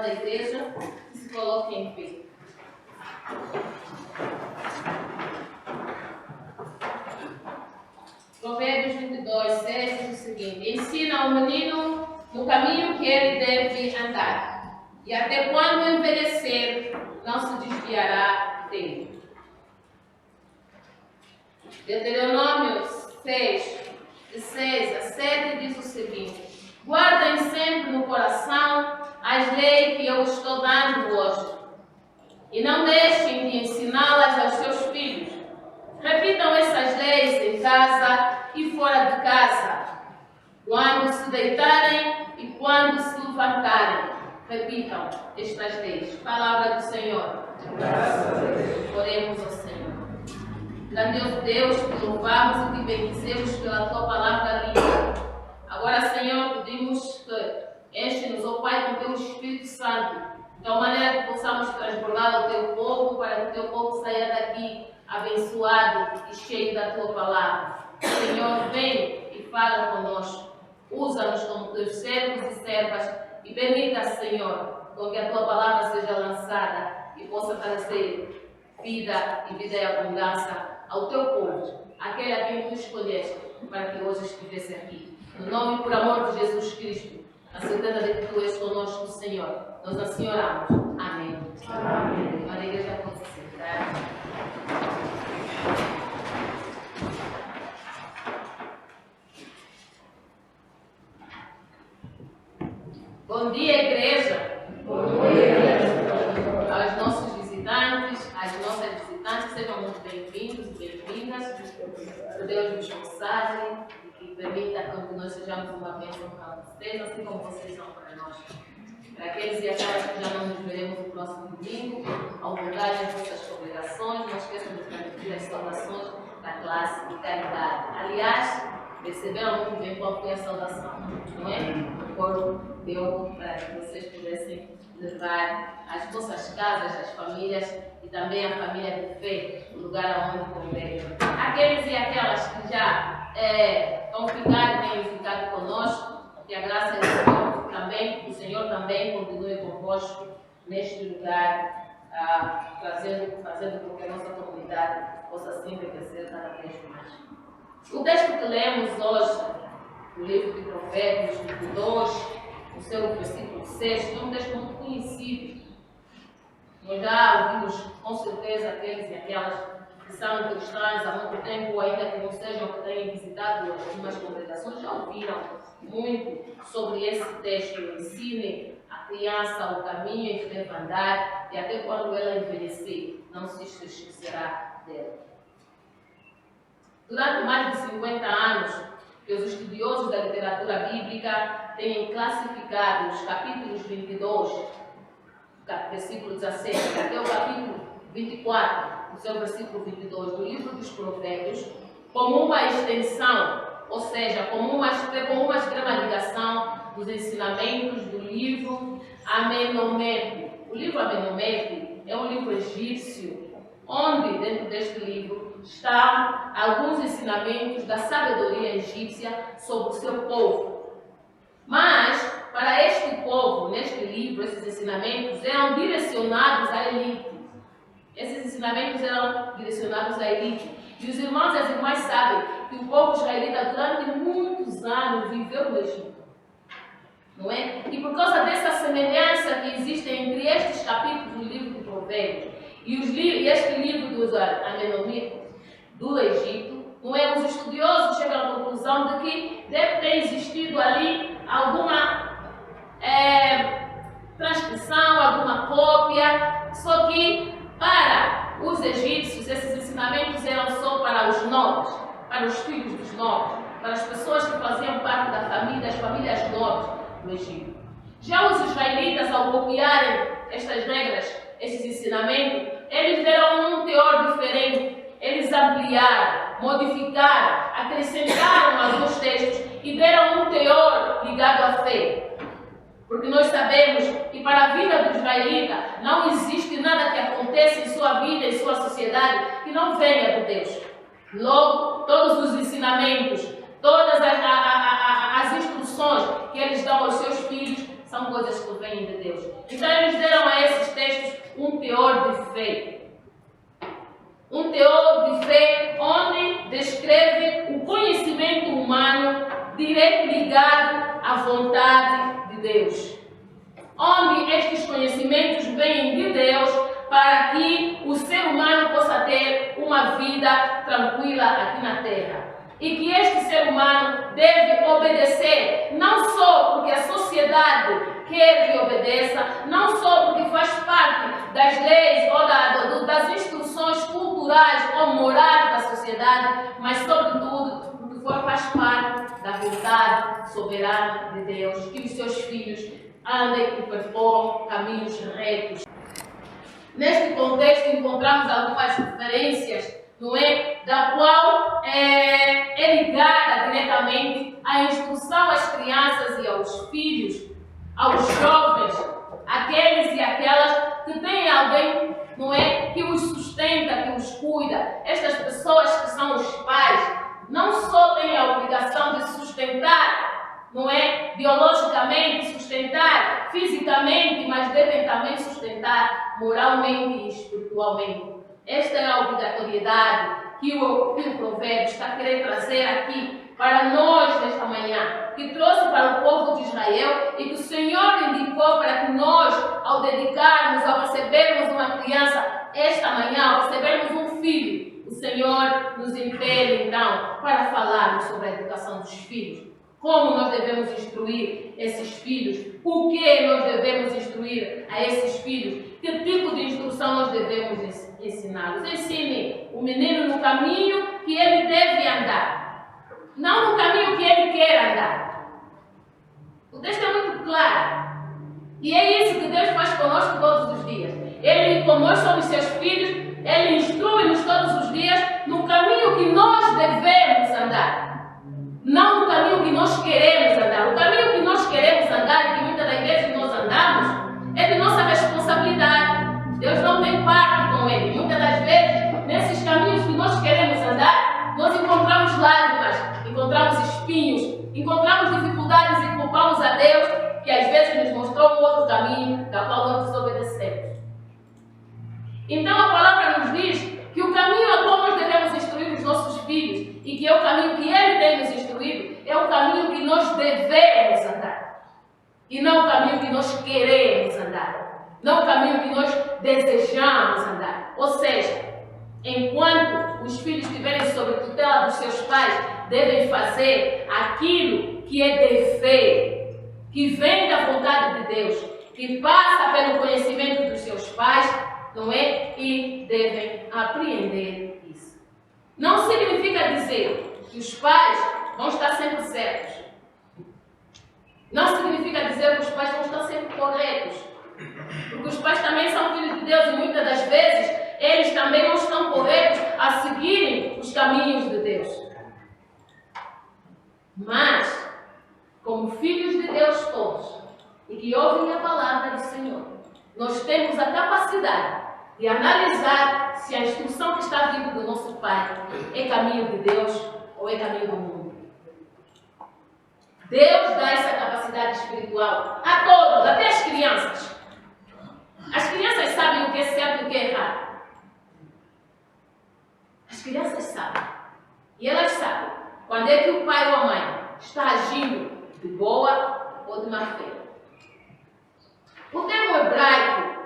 da igreja, que se coloque em pé. Provérbios 22, 6 diz o seguinte: ensina o menino no caminho que ele deve andar, e até quando envelhecer, não se desviará dele. Deuteronômio 6, de 6 a 7 diz o seguinte: guardem sempre no coração as leis que eu estou dando hoje, e não deixem de ensiná-las aos seus filhos. Repitam essas leis em casa e fora de casa, quando se deitarem e quando se levantarem. Repitam estas leis. Palavra do Senhor. Graças a Deus. Oremos ao Senhor. Grandioso Deus, te louvamos e te bendizemos pela tua palavra linda. Agora, Senhor, pedimos que enche-nos, ó Pai, com teu Espírito Santo, de tal maneira que possamos transbordar o teu povo, para que o teu povo saia daqui abençoado e cheio da tua palavra. Senhor, vem e fala conosco. Usa-nos como teus servos e servas e permita, Senhor, com que a tua palavra seja lançada e possa trazer vida e vida em abundância ao teu povo, aquele a quem tu escolheste para que hoje estivesse aqui. No nome e por amor de Jesus Cristo, na certeza de que tu és conosco, Senhor, nós assim oramos. Amém. Amém. A igreja pode se sentar. Bom dia, igreja. Bom dia, igreja. Aos nossos visitantes, às nossas visitantes, sejam muito bem-vindos e bem-vindas. Que Deus nos consagra e que permita que nós sejamos uma bênção para vocês, assim como vocês são para nós. Para aqueles e aquelas que já não nos veremos no próximo domingo, ao voltarem às vossas congregações, não esqueçam de transmitir as saudações da classe de caridade. Aliás, perceberam muito bem qual foi a saudação, não é? O coro deu para que vocês pudessem levar às vossas casas, às famílias e também a família de fé, o lugar onde congregam. Aqueles e aquelas que já vão ficar e têm ficado conosco, que a graça do Senhor também, o Senhor também continue convosco neste lugar, fazendo com que a nossa comunidade possa sempre crescer cada vez mais. O texto que lemos hoje, do livro de Provérbios 22, o seu versículo 6, é um texto muito conhecido. Nós já ouvimos, com certeza, aqueles e aquelas que são cristãos há muito tempo, ainda que não sejam, que tenham visitado algumas congregações, já ouviram muito sobre esse texto. Ensine a criança o caminho em que deve andar, e até quando ela envelhecer, não se esquecerá dela. Durante mais de 50 anos, que os estudiosos da literatura bíblica têm classificado os capítulos 22, versículo 17, até o capítulo 24, o seu versículo 22 do livro dos Provérbios, como uma extensão, ou seja, como uma extrema ligação dos ensinamentos do livro Amenômete. O livro Amenômete é um livro egípcio, onde, dentro deste livro, estão alguns ensinamentos da sabedoria egípcia sobre o seu povo. Mas, para este povo, neste livro, esses ensinamentos eram direcionados à elite. Esses ensinamentos eram direcionados à elite. E os irmãos e as irmãs sabem que o povo israelita, durante muitos anos, viveu no Egito. Não é? E por causa dessa semelhança que existe entre estes capítulos do livro de Provérbios e este livro dos Amenômitas, do Egito, não é? Os estudiosos chegam à conclusão de que deve ter existido ali alguma transcrição, alguma cópia, só que para os egípcios esses ensinamentos eram só para os nobres, para os filhos dos nobres, para as pessoas que faziam parte da família, das famílias nobres do Egito. Já os israelitas, ao copiarem estas regras, esses ensinamentos, eles deram um teor diferente. Eles ampliaram, modificaram, acrescentaram alguns textos e deram um teor ligado à fé. Porque nós sabemos que para a vida do israelita não existe nada que aconteça em sua vida, em sua sociedade, que não venha de Deus. Logo, todos os ensinamentos, todas as instruções que eles dão aos seus filhos são são coisas que vêm de Deus. Então eles deram a esses textos um teor de fé. Um teor de fé onde descreve o conhecimento humano direto ligado à vontade de Deus. Onde estes conhecimentos vêm de Deus para que o ser humano possa ter uma vida tranquila aqui na Terra. E que este ser humano deve obedecer, não só porque a sociedade quer que obedeça, não só porque faz parte das leis ou das instruções culturais ou morais da sociedade, mas sobretudo porque faz parte da vontade soberana de Deus, que os seus filhos andem e percorram caminhos retos. Neste contexto encontramos algumas referências, não é? Da qual é ligada diretamente à instrução às crianças e aos filhos, aos jovens, aqueles e aquelas que têm alguém, não é? Que os sustenta, que os cuida. Estas pessoas que são os pais não só têm a obrigação de sustentar, não é? Biologicamente, sustentar fisicamente, mas devem também sustentar moralmente e espiritualmente. Esta é a obrigatoriedade que o provérbio está querendo trazer aqui para nós nesta manhã, que trouxe para o povo de Israel e que o Senhor indicou para que nós, ao dedicarmos, ao recebermos uma criança esta manhã, ao recebermos um filho, o Senhor nos impele então para falarmos sobre a educação dos filhos. Como nós devemos instruir esses filhos? O que nós devemos instruir a esses filhos? Que tipo de instrução nós devemos ensiná-los? Ensine o menino no caminho que ele deve andar, não no caminho que ele quer andar. O texto é muito claro. E é isso que Deus faz conosco todos os dias. Ele, como nós somos seus filhos, Ele instrui-nos todos os dias no caminho que nós devemos andar. Não no caminho que nós queremos andar. O caminho que nós queremos andar e que muitas das vezes nós andamos é de nossa responsabilidade. Deus não tem parte com ele. Muitas das vezes, nesses caminhos que nós queremos andar, nós encontramos lágrimas, encontramos espinhos, encontramos dificuldades e culpamos a Deus, que às vezes nos mostrou um outro caminho, da qual nós desobedecemos. Então a palavra nos diz que o caminho a qual nós devemos instruir os nossos filhos, e que é o caminho que Ele tem nos instruído, é o caminho que nós devemos andar. E não o caminho que nós queremos andar. Não o caminho que nós desejamos andar. Ou seja, enquanto os filhos estiverem sob tutela dos seus pais, devem fazer aquilo que é dever, que vem da vontade de Deus, que passa pelo conhecimento dos seus pais, não é? E devem apreender isso. Não significa dizer que os pais vão estar sempre certos. Não significa dizer que os pais vão estar sempre corretos. Porque os pais também são filhos de Deus e muitas das vezes eles também não estão corretos a seguirem os caminhos de Deus. Mas, como filhos de Deus todos, e que ouvem a palavra do Senhor, nós temos a capacidade de analisar se a instrução que está vindo do nosso Pai é caminho de Deus ou é caminho do mundo. Deus dá essa capacidade espiritual a todos, até as crianças. As crianças sabem o que é certo e o que é errado. As crianças sabem. E elas sabem quando é que o pai ou a mãe está agindo de boa ou de má fé. O termo hebraico,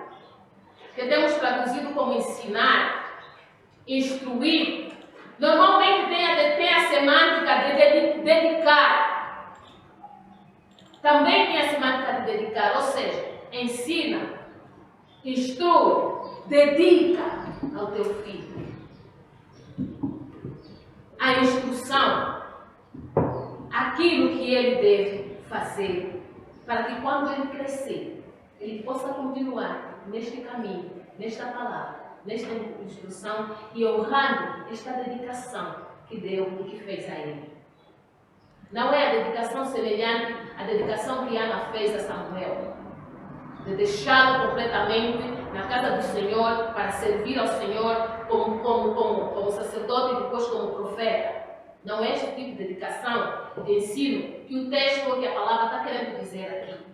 que temos traduzido como ensinar, instruir, normalmente tem a semântica de dedicar. Também tem a semântica de dedicar, ou seja, ensina, instrui, dedica ao teu filho. A instrução, aquilo que ele deve fazer, para que quando ele crescer, ele possa continuar neste caminho, nesta palavra, nesta instrução e honrando esta dedicação que deu e que fez a ele. Não é a dedicação semelhante à dedicação que Ana fez a Samuel, de deixá-lo completamente na casa do Senhor para servir ao Senhor como sacerdote e depois como profeta. Não é este tipo de dedicação, de ensino, que o texto ou que a palavra está querendo dizer aqui.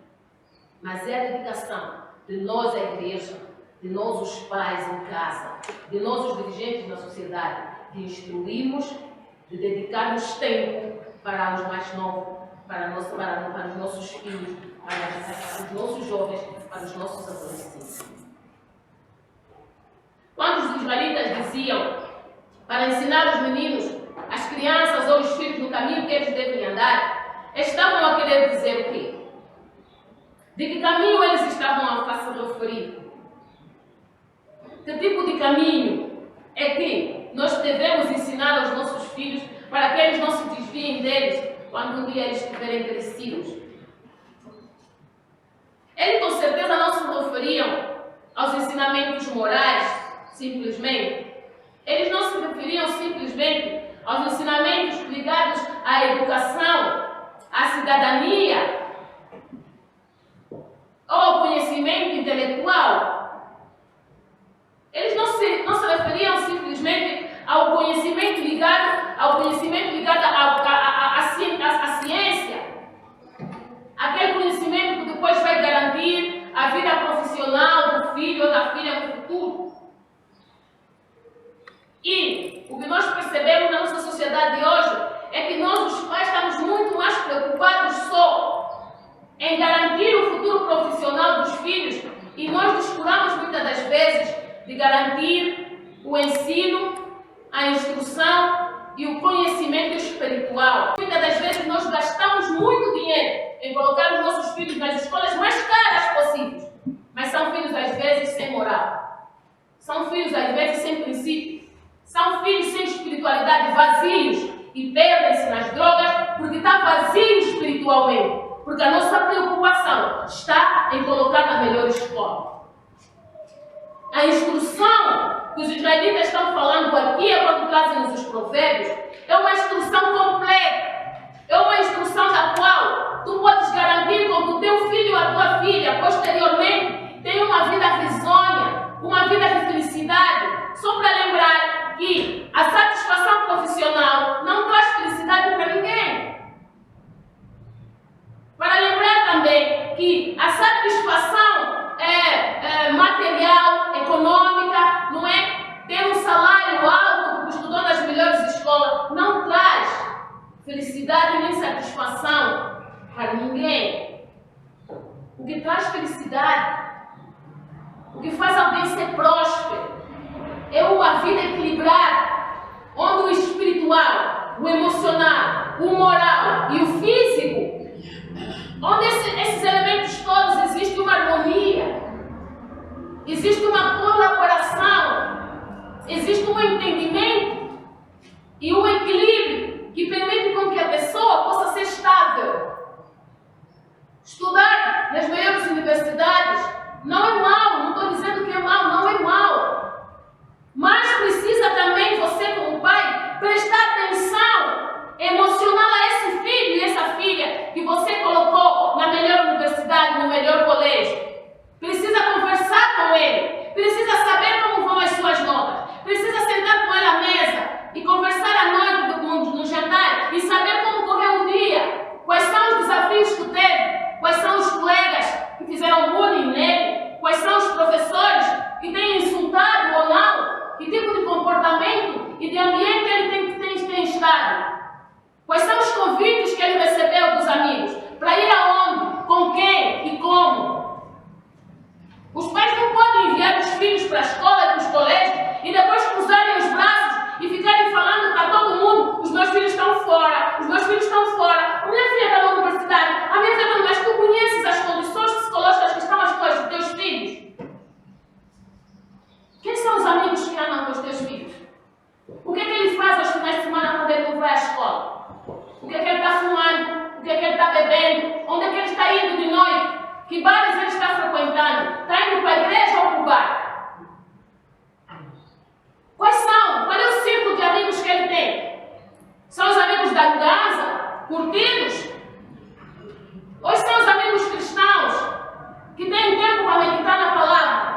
mas é a dedicação de nós, a igreja, de nós, os pais em casa, de nós, os dirigentes na sociedade, de instruirmos, de dedicarmos tempo para os mais novos, para os nossos filhos, para os nossos jovens, para os nossos adolescentes. Quando os israelitas diziam para ensinar os meninos, as crianças ou os filhos no caminho que eles devem andar, estavam a querer dizer o quê? De que caminho eles estavam a se referir? Que tipo de caminho é que nós devemos ensinar aos nossos filhos para que eles não se desviem deles quando um dia eles estiverem crescidos? Eles com certeza não se referiam aos ensinamentos morais, simplesmente. Eles não se referiam simplesmente aos ensinamentos ligados à educação, à cidadania, ou ao conhecimento intelectual. Eles não se referiam simplesmente ao conhecimento ligado à ciência, aquele conhecimento que depois vai garantir a vida profissional do filho ou da filha no futuro. E o que nós percebemos na nossa sociedade de hoje é que nós, os pais, estamos muito mais preocupados só em garantir o futuro profissional dos filhos e nós descuramos muitas das vezes de garantir o ensino, a instrução e o conhecimento espiritual. Muitas das vezes nós gastamos muito dinheiro em colocar os nossos filhos nas escolas mais caras possíveis, mas são filhos às vezes sem moral, são filhos às vezes sem princípios, são filhos sem espiritualidade, vazios, e perdem-se nas drogas porque está vazio espiritualmente, porque a nossa preocupação está em colocar na melhor escola. A instrução que os israelitas estão falando aqui, quando trazem-nos os provérbios, é uma instrução completa, é uma instrução da qual tu podes garantir com que o teu filho ou a tua filha, posteriormente, tenha uma vida risonha, uma vida de felicidade. Só para lembrar que a satisfação profissional não traz felicidade para ninguém. Para lembrar também que a satisfação material, econômica, não é? Ter um salário alto, porque estudou nas melhores escolas, não traz felicidade nem satisfação para ninguém. O que traz felicidade, o que faz alguém ser próspero, é uma vida equilibrada, onde o espiritual, o emocional, o moral e o físico, onde esses elementos todos existe uma harmonia, existe uma colaboração, existe um entendimento e um equilíbrio que permite com que a pessoa possa ser estável. Estudar nas maiores universidades não é mal, não estou dizendo que é mal, não é mal. Mas precisa também você, como pai, prestar atenção emocional a esse filho e essa filha que você colocou na melhor universidade, no melhor colégio. Precisa conversar com ele, precisa saber como vão as suas notas, precisa sentar com ele à mesa e conversar à noite no jantar e saber como correu o dia, quais são os desafios que teve, quais são os colegas que fizeram bullying nele, quais são os professores que têm insultado ou não, que tipo de comportamento e de ambiente ele tem estado. Quais são os convites que ele recebeu dos amigos? Para ir aonde? Com quem? E como? Os pais não podem enviar os filhos para a escola, para os colégios e depois cruzarem os braços e ficarem falando para todo mundo: os meus filhos estão fora, os meus filhos estão fora, a minha filha está na universidade, a minha filha está... Mas tu conheces as condições psicológicas que estão as tuas, os teus filhos? Quem são os amigos que andam com os teus filhos? O que é que ele faz aos finais de semana quando ele não vai à escola? O que é que ele está fumando? O que é que ele está bebendo? Onde é que ele está indo de noite? Que bares ele está frequentando? Está indo para a igreja ou para o bar? Quais são? Qual é o círculo de amigos que ele tem? São os amigos da casa, curtidos? Ou são os amigos cristãos que têm tempo para meditar na palavra?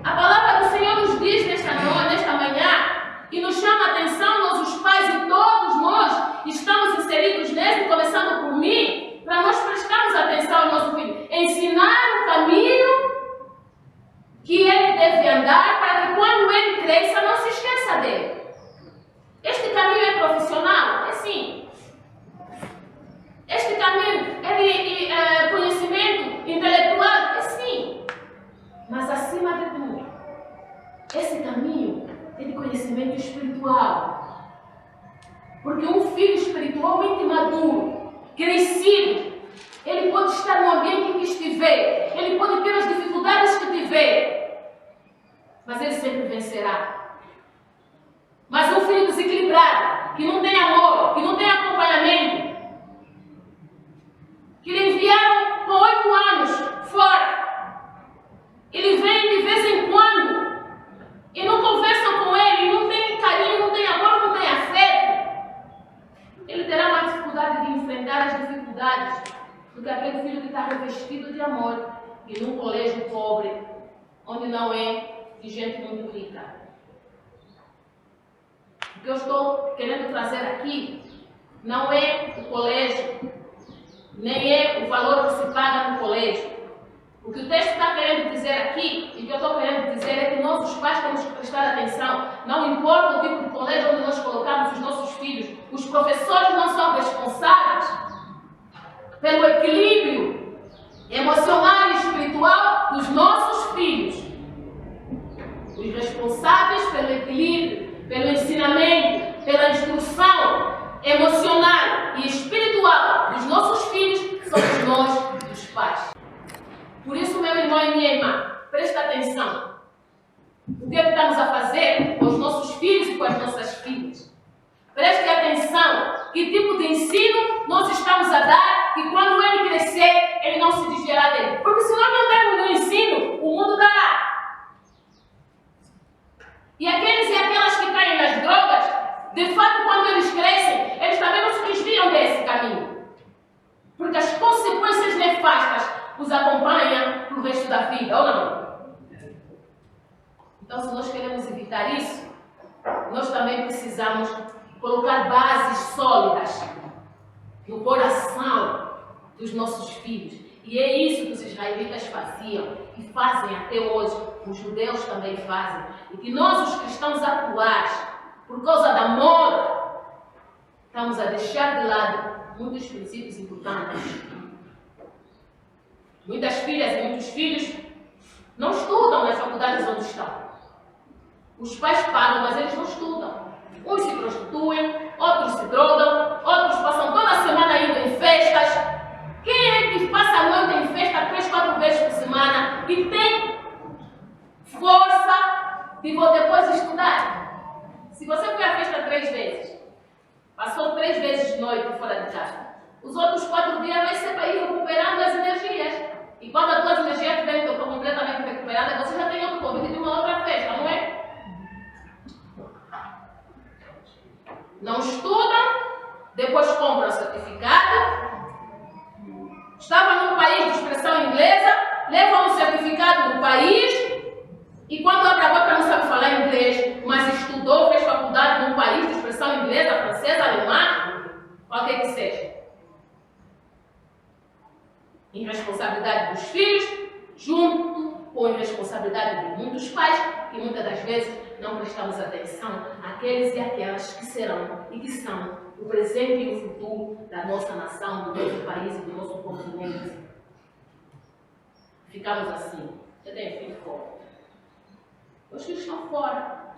A palavra do Senhor nos diz nesta manhã e nos chama a atenção, nós os pais e todos nós estamos inseridos nele, começando por mim, espiritual. Porque um filho espiritualmente maduro, crescido, ele pode estar no ambiente em que estiver, ele pode ter as dificuldades que tiver, mas ele sempre vencerá. Mas um filho desequilibrado, que não tem amor, que não tem acompanhamento, que lhe enviaram por 8 anos fora, ele vem de vez em quando e não conversam com ele, não tem carinho, não tem amor, não tem afeto, ele terá mais dificuldade de enfrentar as dificuldades do que aquele filho que está revestido de amor e num colégio pobre, onde não é de gente muito rica. O que eu estou querendo trazer aqui não é o colégio, nem é o valor que se paga no colégio. O que o texto está querendo dizer aqui, e o que eu estou querendo dizer, é que nós, os pais, temos que prestar atenção. Não importa o tipo de colégio onde nós colocamos os nossos filhos, os professores não são responsáveis pelo equilíbrio emocional e espiritual dos nossos filhos. Os responsáveis pelo equilíbrio, pelo ensinamento, pela instrução emocional e espiritual dos nossos filhos somos nós, os pais. Por isso, meu irmão e minha irmã, presta atenção. O que é que estamos a fazer com os nossos filhos e com as nossas filhas? Preste atenção que tipo de ensino nós estamos a dar e quando ele crescer, ele não se desviará dele. Porque se nós não temos no ensino, o mundo dará. E aqueles e aquelas que caem nas drogas, de fato, quando eles crescem, eles também não se desviam desse caminho. Porque as consequências nefastas os acompanham para o resto da vida, ou não? Então, se nós queremos evitar isso, nós também precisamos colocar bases sólidas no coração dos nossos filhos. E é isso que os israelitas faziam e fazem até hoje, os judeus também fazem. E que nós, os cristãos atuais, por causa da moda, estamos a deixar de lado muitos princípios importantes. Muitas filhas e muitos filhos não estudam nas faculdades onde estão. Os pais pagam, mas eles não estudam. Uns se prostituem, outros se drogam, outros passam toda a semana indo em festas. Quem é que passa a noite em festa 3, 4 vezes por semana e tem força de depois estudar? Se você foi à festa 3 vezes, passou 3 vezes de noite fora de casa, os outros 4 dias vai ser para ir recuperando as energias. E quando as tuas energias estiverem completamente recuperadas, você já tem outro convite de uma outra festa, não é? Não estudam, depois compram certificado. Estava num país de expressão inglesa, levam um certificado do país e quando abre a boca não sabe falar inglês, mas estudou, fez faculdade num país de expressão inglesa, francesa, alemã, qualquer que seja. Irresponsabilidade dos filhos, junto com a irresponsabilidade de muitos pais, que muitas das vezes não prestamos atenção àqueles e aquelas que serão e que são o presente e o futuro da nossa nação, do nosso país e do nosso continente. Ficamos assim. Eu tenho filho fora. Meus filhos estão fora.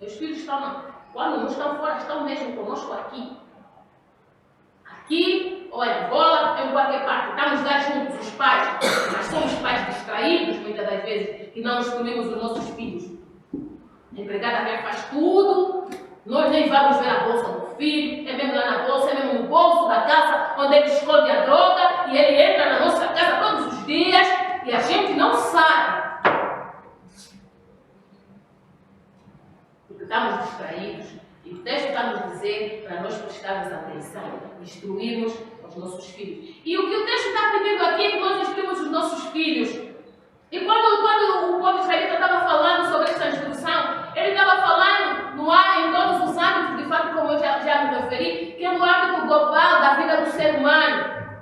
Meus filhos estão, quando não estão fora, estão mesmo conosco aqui. Aqui, ou em Angola, em qualquer parte. Estamos lá juntos, os pais. Mas somos pais distraídos, muitas das vezes, e não escolhemos os nossos filhos. A empregada já faz tudo, nós nem vamos ver a bolsa do filho, é mesmo lá na bolsa, é mesmo no bolso da casa, onde ele esconde a droga, e ele entra na nossa casa todos os dias, e a gente não sabe. Porque estamos distraídos, e o texto está nos dizer para nós prestarmos atenção, instruirmos os nossos filhos. E o que o texto está pedindo aqui é que nós instruímos os nossos filhos. E quando o povo israelita estava falando sobre essa instrução, ele estava falando em todos os âmbitos, de fato, como eu já me referi, que é no âmbito global da vida do ser humano.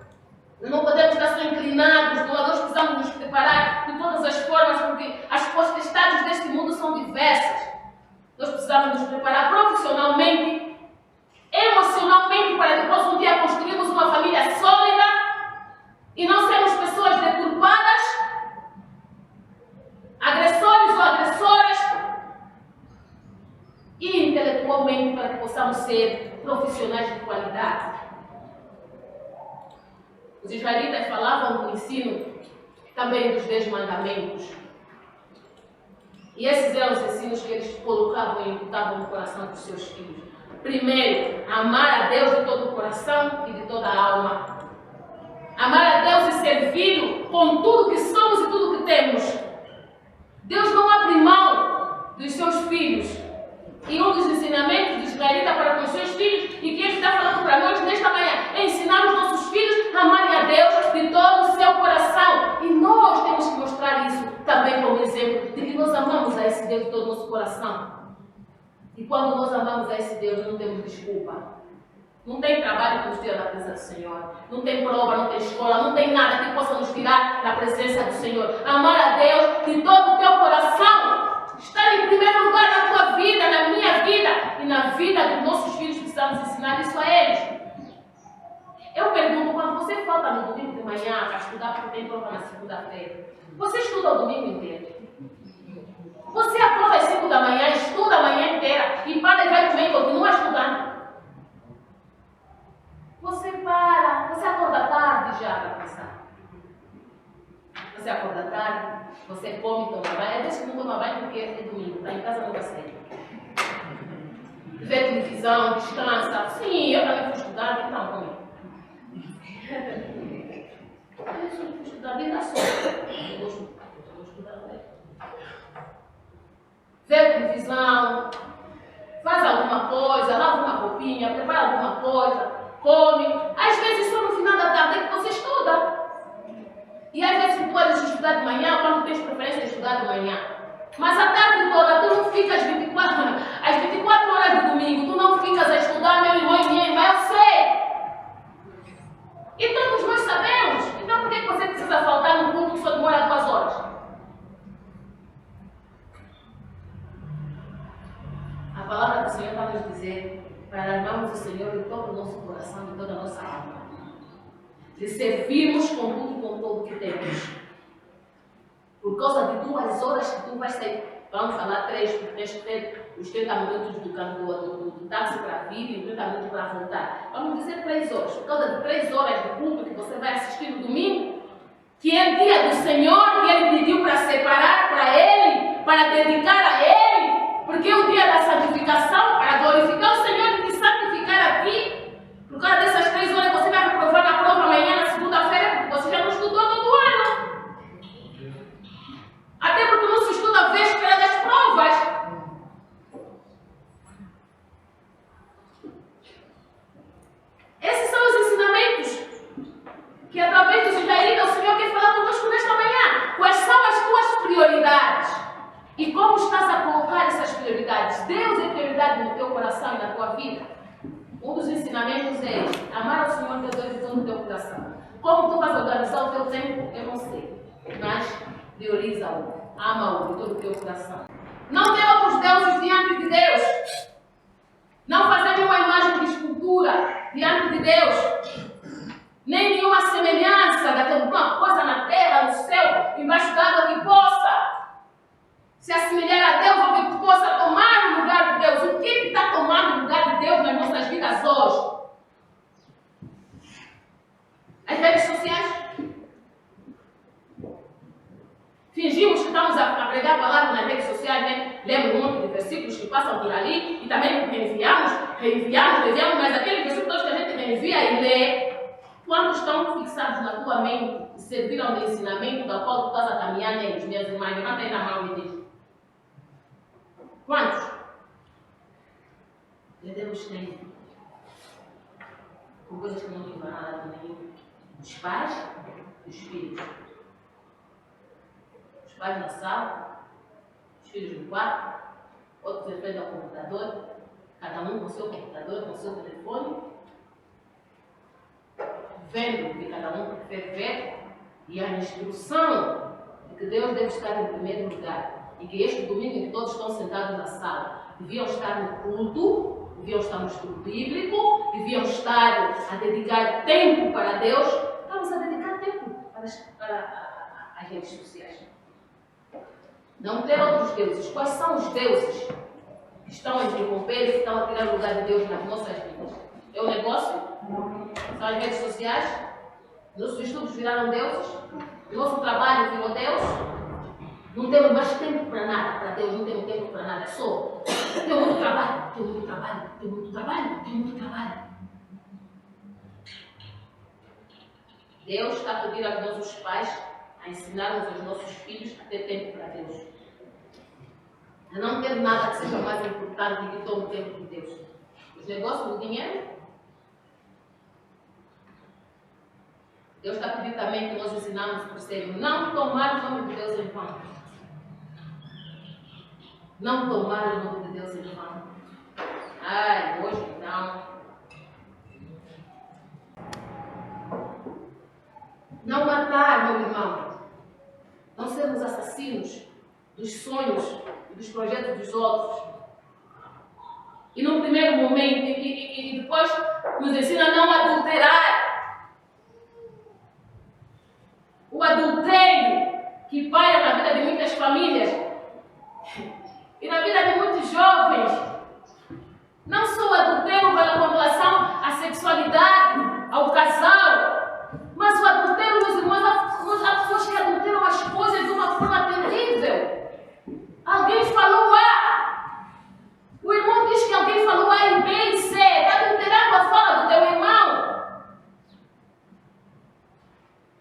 Nós não podemos estar só inclinados, nós precisamos nos preparar de todas as formas, porque as potestades deste mundo são diversas. Nós precisamos nos preparar profissionalmente, emocionalmente, para depois um dia construirmos uma família sólida e não sermos pessoas deturpadas, agressores ou agressoras e intelectuais. Os israelitas falavam do ensino também dos 10 mandamentos. E esses eram os ensinos que eles colocavam e imputavam no coração dos seus filhos. Primeiro, amar a Deus de todo o coração e de toda a alma. Amar a Deus e servi-lo com tudo que somos e tudo que temos. Deus não abre mão dos seus filhos. E um dos ensinamentos do israelita para com os seus filhos, e que ele está falando para nós nesta manhã, é ensinar os nossos filhos a amarem a Deus de todo o seu coração. E nós temos que mostrar isso também como exemplo, de que nós amamos a esse Deus de todo o nosso coração. E quando nós amamos a esse Deus, não temos desculpa. Não tem trabalho que nos tira da presença do Senhor. Não tem prova, não tem escola, não tem nada que possa nos tirar da presença do Senhor. Amar a Deus de todo o teu coração. Estar em primeiro lugar na tua vida, na minha vida e na vida dos nossos filhos. Precisamos ensinar isso a eles. Eu pergunto, quando você falta no domingo de manhã para estudar porque tem prova na segunda-feira, você estuda o domingo inteiro? Você acorda às 5 da manhã, estuda a manhã inteira e para e vai comer e continua estudando? Você para, você acorda tarde já para pensar. Você acorda tarde, você come, toma banho. Às vezes não toma banho porque é domingo, está em casa não vai sair. Vê televisão, descansa. Sim, eu também fui estudar, então comigo. Eu fui estudar bem da sorte. Eu vou estudar bem. Vê televisão, faz alguma coisa, lava uma roupinha, prepara alguma coisa, come. Às vezes só no final da tarde é que você estuda. E às vezes tu podes estudar de manhã quando tens preferência de estudar de manhã. Mas a tarde toda tu não ficas 24 horas de domingo, tu não ficas a estudar, meu irmão e minha irmã, eu sei. E todos nós sabemos. Então por que você precisa faltar no culto que só demora 2 horas? A palavra do Senhor vai nos dizer para amarmos o Senhor de todo o nosso coração, de toda a nossa alma. De servirmos com tudo, com todo o que temos. Por causa de 2 horas que tu vais ter, vamos falar 3, porque tens que ter os 30 minutos do táxi para vir e 30 minutos para voltar. Vamos dizer 3 horas. Por causa de 3 horas de culto que você vai assistir no domingo, que é dia do Senhor, que Ele pediu para separar para Ele, para dedicar a Ele, porque é o dia da santificação, para glorificar o Senhor e te santificar a ti. Por causa dessas 3 horas você vai reprovar na prova amanhã, na segunda-feira, porque você já não estudou todo o ano. Até porque não se estuda a véspera das provas. Esses são os ensinamentos que através dos israelitas o Senhor quer falar conosco nesta manhã. Quais são as tuas prioridades? E como estás a colocar essas prioridades? Deus é prioridade no teu coração e na tua vida. Um dos ensinamentos é amar ao Senhor teu Deus de todo o teu coração. Como tu vais organizar o teu tempo, eu não sei. Mas prioriza-o. Ama-o de todo o teu coração. Não tem outros deuses diante de Deus. Não fazer nenhuma imagem de escultura diante de Deus. Nem nenhuma semelhança daquela coisa na terra, no céu, embaixo d'água que possa se assemelhar a Deus ou que possa tomar o lugar de Deus. O que está tomando o lugar de Deus nas nossas vidas hoje? As redes sociais? Fingimos que estamos a pregar a palavra nas redes sociais, né? Lembro um monte de versículos que passam por ali e também reenviamos, mas aquele versículo que a gente reenvia e lê, quantos estão fixados na tua mente e serviram de ensinamento da qual tu estás a caminhar neles, minhas irmãs? Levanta aí na mão e diz. Quantos? Devemos ter com coisas que não levam a nada nenhum. Os pais e os filhos. Os pais na sala, os filhos no quarto, outros em frente ao computador, cada um com o seu computador, com o seu telefone, vendo o que cada um prefere ver e a instrução de que Deus deve estar em primeiro lugar. E que este domingo em que todos estão sentados na sala deviam estar no culto, deviam estar no estudo bíblico, deviam estar a dedicar tempo para Deus. Estamos a dedicar tempo para as redes sociais. Não ter outros deuses. Quais são os deuses que estão a interromper e que estão a tirar o lugar de Deus nas nossas vidas? É o negócio? São as redes sociais? Nossos estudos viraram deuses. O nosso trabalho virou Deus. Não temos mais tempo para nada. Para Deus não temos tempo para nada. É só. Tenho muito trabalho. Tenho muito trabalho. Tenho muito trabalho. Tenho muito trabalho. Deus está a pedir aos nossos pais a ensinarmos aos nossos filhos a ter tempo para Deus. A não ter nada que seja mais importante do que todo o tempo de Deus. Os negócios, o dinheiro. Deus está a pedir também que nós ensinamos por sermos não tomar o nome de Deus em vão. Não tomar o nome de Deus em vão. Ai, hoje não. Não matar, meu irmão. Não sermos assassinos dos sonhos e dos projetos dos outros. E num primeiro momento, e depois nos ensina a não adulterar. O adultério que paira na vida de muitas famílias e na vida de muitos jovens. Não só o adultério vai com relação à sexualidade, ao casal, mas o adultério, meus irmãos, há pessoas que adulteram as coisas de uma forma terrível. Alguém falou A. O irmão diz que alguém falou A e B e C. Está adulterando a fala do teu irmão.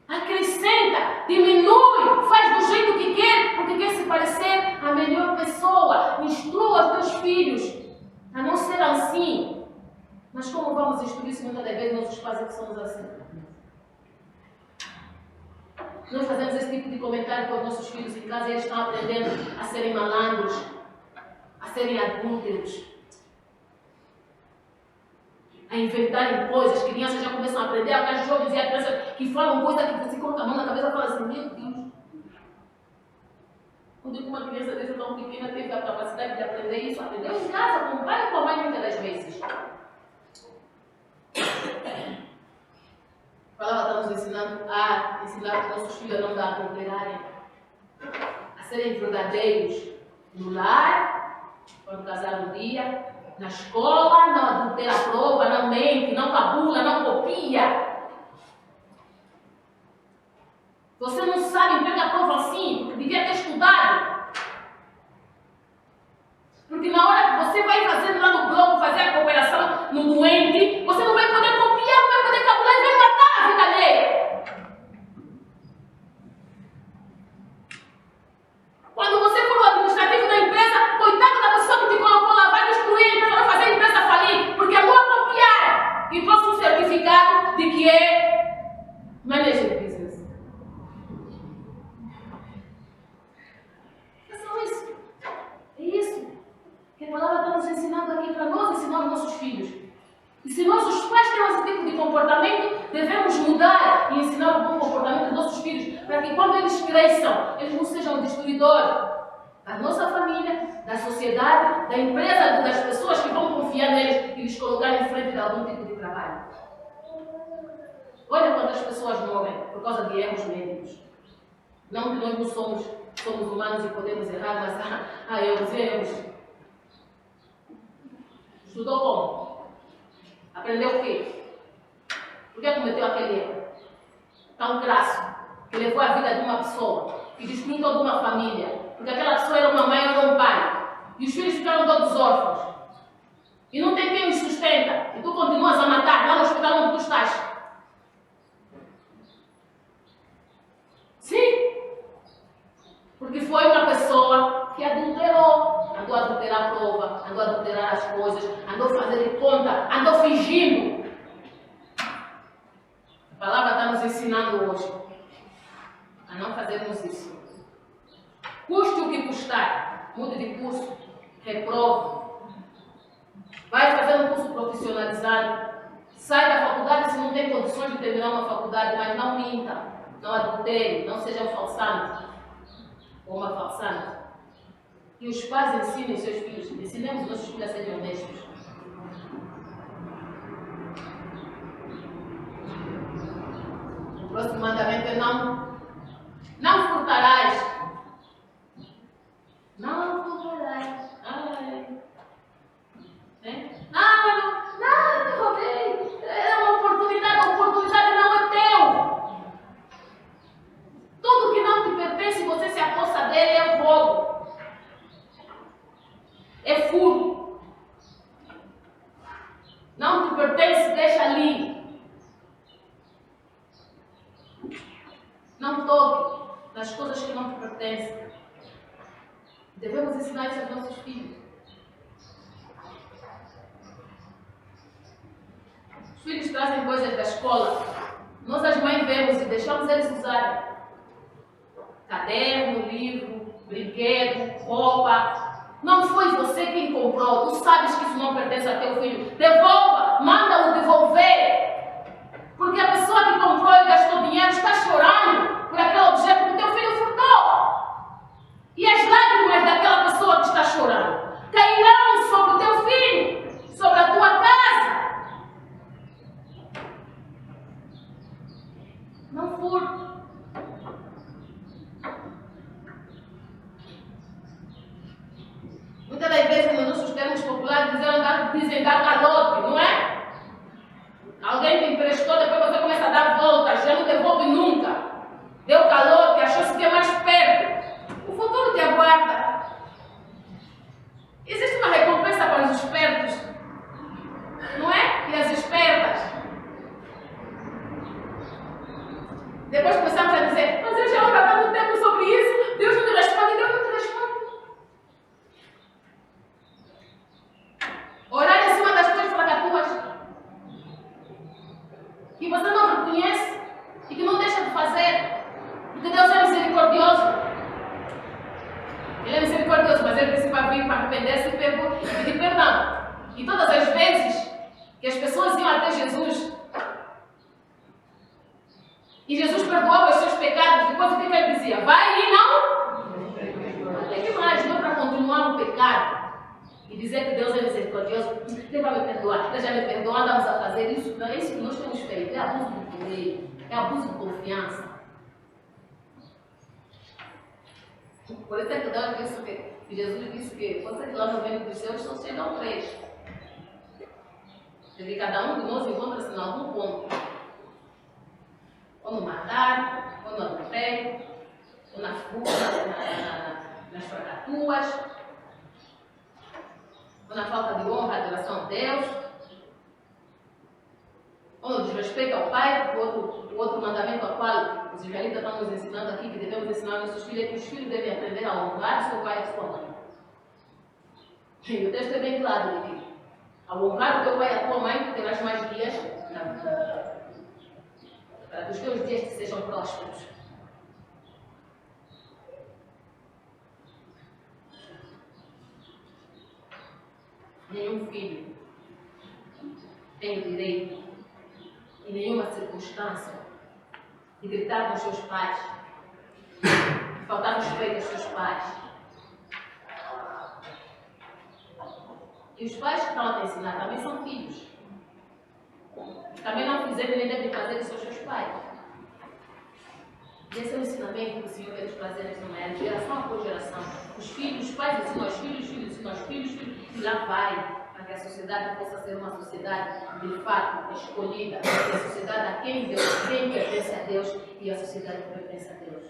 Acrescenta, diminui, faz do jeito que quer, porque quer se parecer a melhor pessoa. Instrua os teus filhos a não ser assim. Mas como vamos instruir se muitas das vezes nossos pais é que somos assim? Nós fazemos esse tipo de comentário com os nossos filhos em casa e eles estão aprendendo a serem malandros, a serem adúlteros, a inventarem coisas. As crianças já começam a aprender, as jovens e as crianças que falam coisas que você coloca a mão na cabeça e fala assim, meu Deus. Quando uma criança dessa tão pequena teve a capacidade de aprender isso, aprendeu em casa, com o pai e com a mãe muitas das vezes. A palavra está nos ensinando a ensinar os nossos filhos a não dar adulterarem, a serem verdadeiros no lar, quando casar um dia, na escola, não adultera a prova, não mente, não cabula, não copia. Você não sabe, entrega a prova assim, porque devia ter estudado. Porque na hora que você vai fazendo lá no bloco, fazer a cooperação no doente, você não vai poder copiar, não vai poder cabular e vai matar a vida alheia. Quando você for o administrativo da empresa, coitado da pessoa que te colocou lá, vai destruir a empresa, vai fazer a empresa falir, porque é bom copiar. E trouxe um certificado de que é manager business. É só isso. É isso que a palavra está nos ensinando aqui para nós ensinar os nossos filhos. E se nós, os pais, temos esse tipo de comportamento, devemos mudar e ensinar o bom comportamento dos nossos filhos, para que quando eles cresçam, eles não sejam destruidores da nossa família, da sociedade, da empresa, das pessoas que vão confiar neles e lhes colocar em frente de algum tipo de trabalho. Olha quantas pessoas morrem por causa de erros médicos. Não que nós não somos humanos e podemos errar, mas há erros. Estudou como? Aprendeu o quê? Por que cometeu aquele erro tão crasso que levou a vida de uma pessoa, que destruiu toda uma família? Porque aquela pessoa era uma mãe ou um pai. E os filhos ficaram todos órfãos. E não tem quem os sustenta. E tu continuas a matar lá no hospital onde tu estás. Sim. Porque foi uma pessoa que adulterou. Andou a adulterar a prova, andou a adulterar as coisas, andou a fazer de conta, andou fingindo. A palavra está nos ensinando hoje a não fazermos isso. Custe o que custar, mude de curso, reprove. Vai fazer um curso profissionalizado. Sai da faculdade se não tem condições de terminar uma faculdade, mas não minta, não adultere, não seja um falsante ou uma falsante. E os pais ensinem seus filhos, ensinemos os nossos filhos a serem honestos. O próximo mandamento é não furtarás. Não furtarás. Não, roubei. É uma oportunidade, a oportunidade não é teu. nas coisas que não te pertencem. Devemos ensinar isso aos nossos filhos. Os filhos trazem coisas da escola. Nós, as mães, vemos e deixamos eles usarem. Caderno, livro, brinquedo, roupa. Não foi você quem comprou. Tu sabes que isso não pertence a teu filho. Devolva, manda-o devolver. Porque a pessoa que comprou e gastou dinheiro está chorando por aquele objeto que teu filho furtou. E as lágrimas daquela pessoa que está chorando cairão sobre o teu filho, sobre a tua casa. Não furte. Muitas das vezes, nos nossos termos populares, dizem dar calote, não é? Alguém te emprestou, depois você começa a dar voltas, já não devolve nunca. Deu calote, achou-se que é mais perto. O futuro te aguarda. Existe uma recompensa para os espertos, não é? E as espertas. Depois começamos a dizer, mas eu já oro há tanto tempo sobre isso, Deus não me responde, Deus não te responde. Orar em cima das tuas fracaturas, que você não reconhece e que não deixa de fazer, porque Deus é misericordioso. Ele é misericordioso, mas ele disse para vir para arrepender-se e pedir perdão. E todas as vezes que as pessoas iam até Jesus, e Jesus perdoava os seus pecados, depois o que ele dizia? Vai e não? Até que mais, não para continuar no pecado e dizer que Deus é misericordioso, Deus vai me perdoar, Deus já me perdoou, andamos a fazer isso. Não é isso que nós temos feito, é abuso de poder, é abuso de confiança. Por isso é que Deus disse que Jesus disse que vocês lá no reino dos céus só chegam 3. Porque cada um de nós encontra-se em algum ponto. Ou no matar, ou no adultério, ou na fuga, nas fracaturas, ou na falta de honra, adoração a Deus, ou no desrespeito ao Pai, o outro mandamento ao qual os israelitas estão nos ensinando aqui, que devemos ensinar nossos filhos, é que os filhos devem aprender a honrar seu pai e sua mãe. E o texto é bem claro de que, ao honrar o teu pai e a tua mãe, tu terás mais dias na vida, para que os teus dias te sejam prósperos. Nenhum filho tem o direito, em nenhuma circunstância, de gritar com os seus pais, de faltar respeito aos seus pais. E os pais que estão a te ensinar também são filhos. Também não fizeram nem devem fazer isso aos seus pais. E esse é o ensinamento que o Senhor quer nos trazer nesta manhã, de geração após geração. Os filhos, os pais ensinam aos filhos, os filhos ensinam aos filhos, e lá vai, para que a sociedade possa ser uma sociedade de fato escolhida, a sociedade a quem pertence a Deus e a sociedade que pertence a Deus.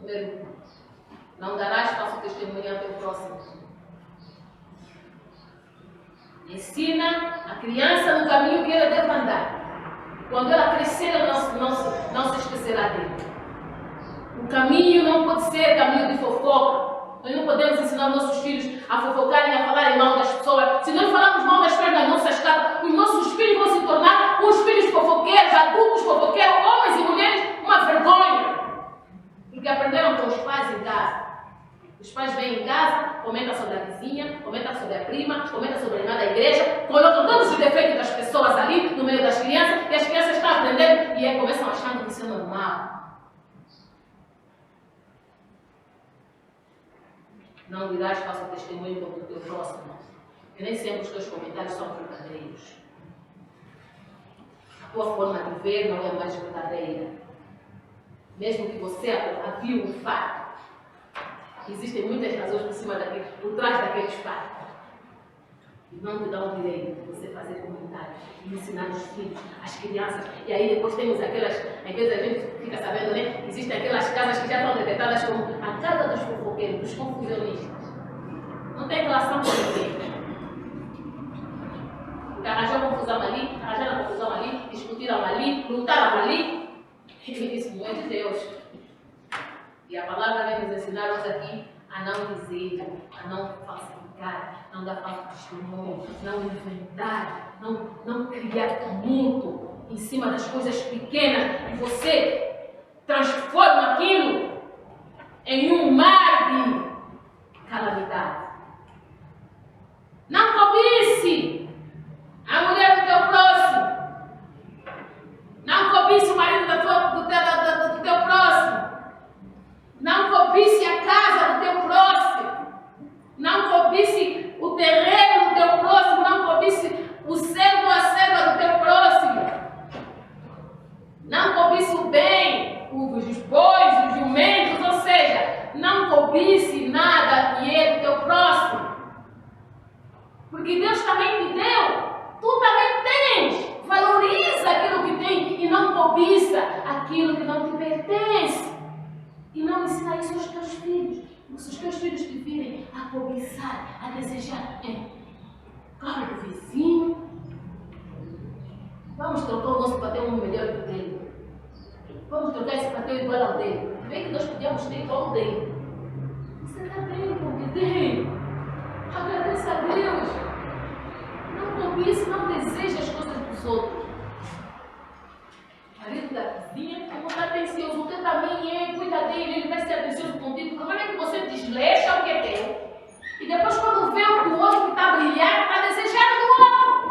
Número 1. Não darás falso testemunho ao teu próximo. Ensina a criança no caminho que ela deve andar. Quando ela crescer, ela não se esquecerá dele. O caminho não pode ser caminho de fofoca. Nós não podemos ensinar nossos filhos a fofocarem, a falarem mal das pessoas. Se nós falarmos mal das pessoas nas nossas casas, os nossos filhos vão se tornar uns filhos fofoqueiros, adultos fofoqueiros, homens e mulheres, uma vergonha. Porque aprenderam com os pais em casa. Os pais vêm em casa, comentam sobre a vizinha, comentam sobre a prima, comentam sobre a irmã da igreja, colocam todos os defeitos das pessoas ali no meio das crianças, e as crianças estão aprendendo e aí começam achando que isso é normal. Não dirás falso testemunho contra o teu próximo, porque nem sempre os teus comentários são verdadeiros. A tua forma de ver não é mais verdadeira. Mesmo que você avie um fato, existem muitas razões por trás daqueles fatos. E não te dá o direito de você fazer comentários e ensinar os filhos, as crianças. E aí depois temos aquelas, às vezes a gente fica sabendo, né? Existem aquelas casas que já estão detectadas como a casa dos fofoqueiros, dos confusionistas. Não tem relação com ninguém. Porque arranjou confusão confusão ali, arranjaram confusão ali, discutiram ali, lutaram ali. Isso não é de Deus. E a palavra vem nos ensinar hoje aqui a não dizer, a não falsificar, não dar falso testemunho, não inventar, não criar tumulto em cima das coisas pequenas. E você transforma aquilo em um mar de calamidade. Não cobice a mulher do teu próximo. Não cobice o marido do teu próximo. Não cobice a casa do teu próximo. Não cobice o terreno do teu próximo. Não cobice o servo ou a serva do teu próximo. Não cobice o bem, os bois, os jumentos, ou seja, não cobice nada que é do teu próximo. Porque Deus também te deu. Tu também tens. Valoriza aquilo que tem e não cobiça aquilo que não te pertence. E não ensina isso aos teus filhos. Se os teus filhos te virem a cobiçar, a desejar, carro do vizinho, vamos trocar o nosso papel um melhor que o dele. Vamos trocar esse papel igual ao dele. Vê que nós podíamos ter igual o dele. Você está bem com o que tem. Agradeça a Deus. Não cobice, não deseje as coisas dos outros. Marido da vizinha, como está atencioso, o teu também é, cuida dele, ele vai ser atencioso contigo. Como é que você deslecha o que é teu? E depois, quando vê o do outro que está a brilhar, está desejando do outro.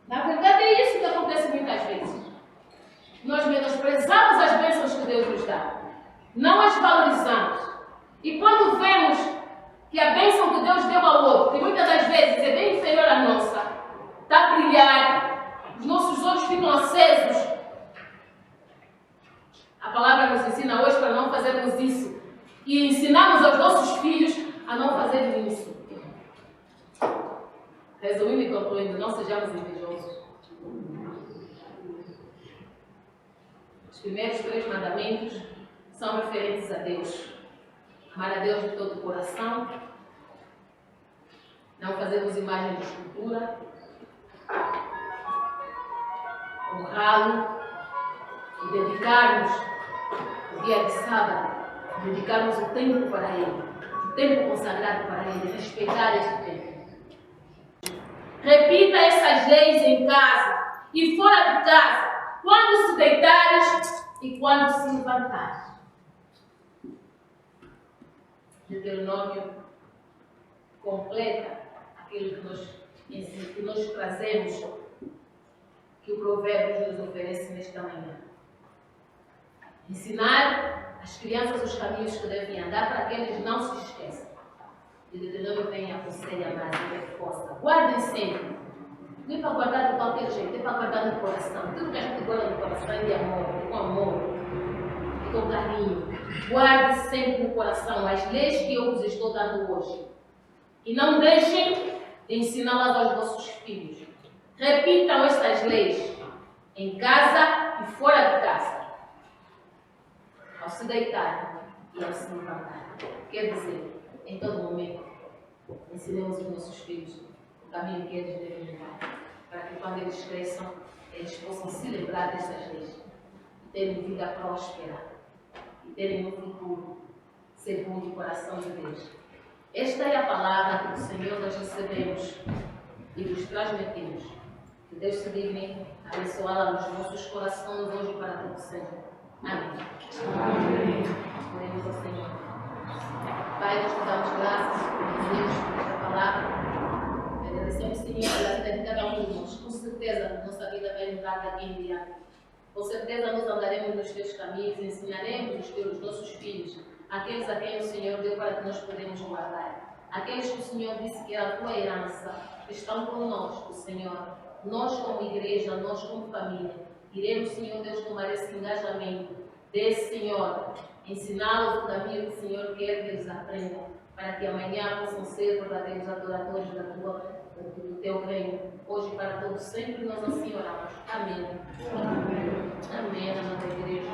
Na verdade, é isso que acontece muitas vezes. Nós menosprezamos as bênçãos que Deus nos dá, não as valorizamos. E quando vemos que a bênção que Deus deu ao outro, que muitas das vezes é bem inferior à nossa, está a brilhar, os nossos olhos ficam acesos. A palavra nos ensina hoje para não fazermos isso. E ensinamos aos nossos filhos a não fazerem isso. Resumindo e concluindo, não sejamos invejosos. Os primeiros 3 mandamentos são referentes a Deus. Amar a Deus de todo o coração. Não fazermos imagem de escultura. Honrá-lo. E dedicarmos o dia de sábado. Dedicarmos o tempo para Ele. O tempo consagrado para Ele. Respeitar este tempo. Repita essas leis em casa e fora de casa. Quando se deitares e quando se levantares. Deuteronômio completa aquilo que nós trazemos, que o Provérbios nos oferece nesta manhã. Ensinar as crianças os caminhos que devem andar para que eles não se esqueçam. E Deuteronômio vem e aconselha mais e reforça. Guardem sempre. Não é para guardar de qualquer jeito, é para guardar no coração. Tudo que a gente guarda no coração é de amor, com amor, com carinho. Guarde sempre no coração as leis que eu vos estou dando hoje. E não deixem de ensiná-las aos vossos filhos. Repitam estas leis em casa e fora de casa. Ao se deitar e ao se levantar. Quer dizer, em todo momento, ensinemos os nossos filhos o caminho que eles devem levar. Para que quando eles cresçam, eles possam se lembrar destas leis. E terem vida próspera. E terem um futuro segundo o coração de Deus. Esta é a palavra que do Senhor nós recebemos e vos transmitimos. Que Deus se digne abençoá-la nos nossos corações hoje para todo sempre. Amém. Amém. Oremos ao Senhor. Pai, nós te damos graças por Deus por esta palavra. Agradecemos, Senhor, pela vida de cada um de nós. Com certeza, a nossa vida vai mudar daqui em diante. Com certeza, nós andaremos nos teus caminhos e ensinaremos os nossos filhos, aqueles a quem o Senhor deu para que nós podemos guardar. Aqueles que o Senhor disse que era a tua herança, estão conosco, Senhor. Nós, como igreja, nós, como família, iremos, Senhor Deus, tomar esse engajamento desse Senhor, ensiná-los o caminho que o Senhor quer que eles aprendam, para que amanhã possam ser verdadeiros adoradores do teu reino, hoje e para todos sempre. Nós assim oramos. Amém. Amém, amada igreja.